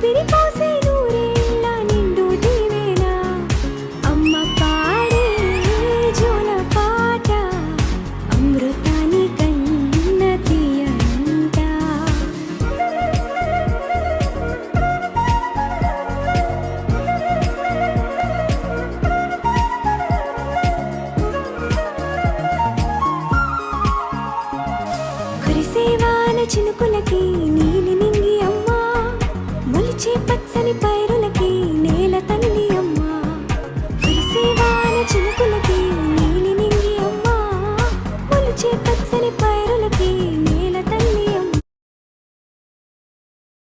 ఊపిరి పోసే నూరేళ్ళ నిండు దీవెన అమ్మ పాడే జోల పాట అమృతాని కన్న తీయంట. కురిసేవాన చినుకులకి నీలి నింగి అమ్మ మొలిచే పచ్చని పైరు